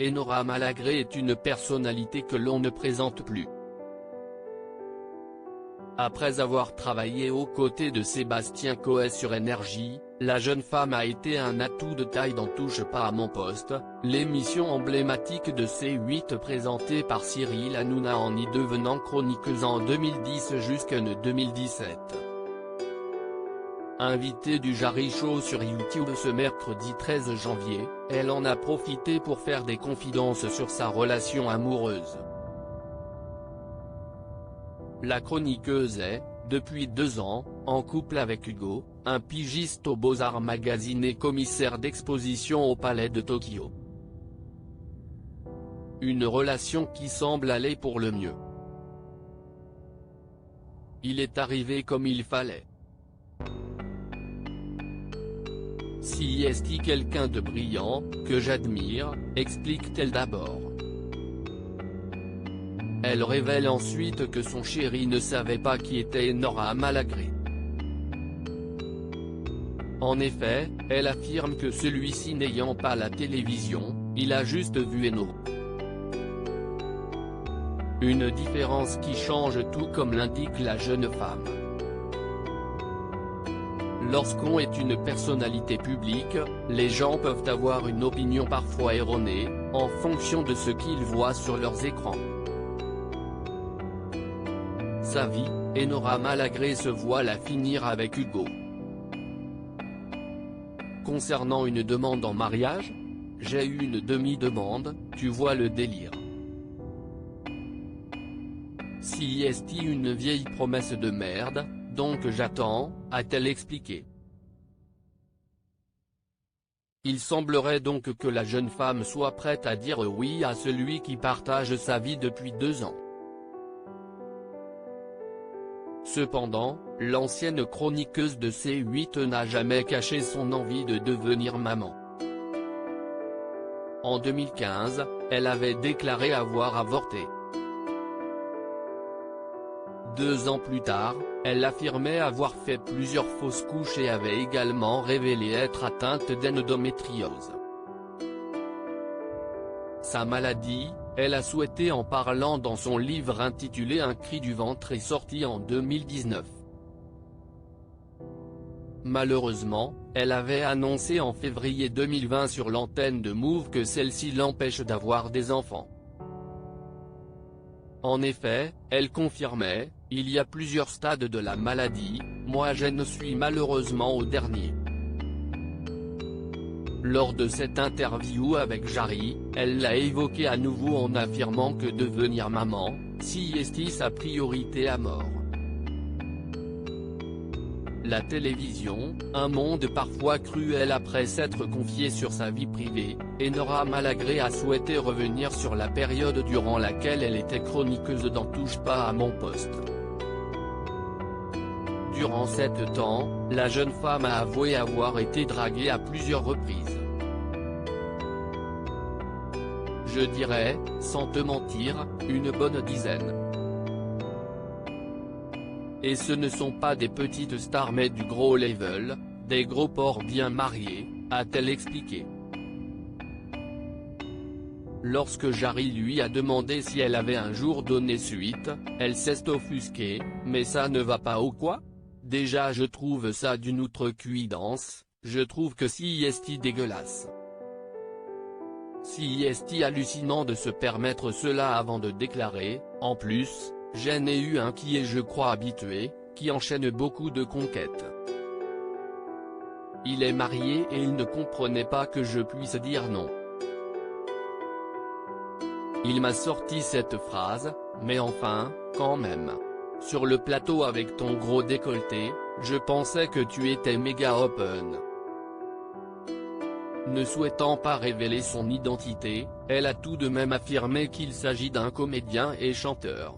Enora Malagré est une personnalité que l'on ne présente plus. Après avoir travaillé aux côtés de Sébastien Coé sur Énergie, la jeune femme a été un atout de taille dans Touche pas à mon poste, l'émission emblématique de C8 présentée par Cyril Hanouna en y devenant chroniqueuse en 2010 jusqu'en 2017. Invitée du Jarry Show sur YouTube ce mercredi 13 janvier, elle en a profité pour faire des confidences sur sa relation amoureuse. La chroniqueuse est, depuis 2 ans, en couple avec Hugo, un pigiste au Beaux-Arts Magazine et commissaire d'exposition au Palais de Tokyo. Une relation qui semble aller pour le mieux. Il est arrivé comme il fallait. Si est-il quelqu'un de brillant, que j'admire, explique-t-elle d'abord. Elle révèle ensuite que son chéri ne savait pas qui était Enora Malagré. En effet, elle affirme que celui-ci n'ayant pas la télévision, il a juste vu Eno. Une différence qui change tout comme l'indique la jeune femme. Lorsqu'on est une personnalité publique, les gens peuvent avoir une opinion parfois erronée, en fonction de ce qu'ils voient sur leurs écrans. Sa vie, Enora Malagré se voit la finir avec Hugo. Concernant une demande en mariage, j'ai eu une demi-demande, tu vois le délire. Si est une vieille promesse de merde, donc j'attends, a-t-elle expliqué. Il semblerait donc que la jeune femme soit prête à dire oui à celui qui partage sa vie depuis 2 ans. Cependant, l'ancienne chroniqueuse de C8 n'a jamais caché son envie de devenir maman. En 2015, elle avait déclaré avoir avorté. 2 ans plus tard, elle affirmait avoir fait plusieurs fausses couches et avait également révélé être atteinte d'endométriose. Sa maladie, elle a souhaité en parlant dans son livre intitulé Un cri du ventre et sorti en 2019. Malheureusement, elle avait annoncé en février 2020 sur l'antenne de Move que celle-ci l'empêche d'avoir des enfants. En effet, elle confirmait, il y a plusieurs stades de la maladie, moi je ne suis malheureusement au dernier. Lors de cette interview avec Jarry, elle l'a évoqué à nouveau en affirmant que devenir maman, si est sa priorité à mort. La télévision, un monde parfois cruel après s'être confié sur sa vie privée, Enora Malagré a souhaité revenir sur la période durant laquelle elle était chroniqueuse dans Touche pas à mon poste. Durant cet temps, la jeune femme a avoué avoir été draguée à plusieurs reprises. Je dirais, sans te mentir, une bonne dizaine. Et ce ne sont pas des petites stars mais du gros level, des gros porcs bien mariés, a-t-elle expliqué. Lorsque Jarry lui a demandé si elle avait un jour donné suite, elle s'est offusquée, mais ça ne va pas ou quoi ? Déjà je trouve ça d'une outrecuidance, je trouve que si est dégueulasse. Si est hallucinant de se permettre cela avant de déclarer, en plus, j'en ai eu un qui est je crois habitué, qui enchaîne beaucoup de conquêtes. Il est marié et il ne comprenait pas que je puisse dire non. Il m'a sorti cette phrase, mais enfin, quand même. Sur le plateau avec ton gros décolleté, je pensais que tu étais méga open. Ne souhaitant pas révéler son identité, elle a tout de même affirmé qu'il s'agit d'un comédien et chanteur.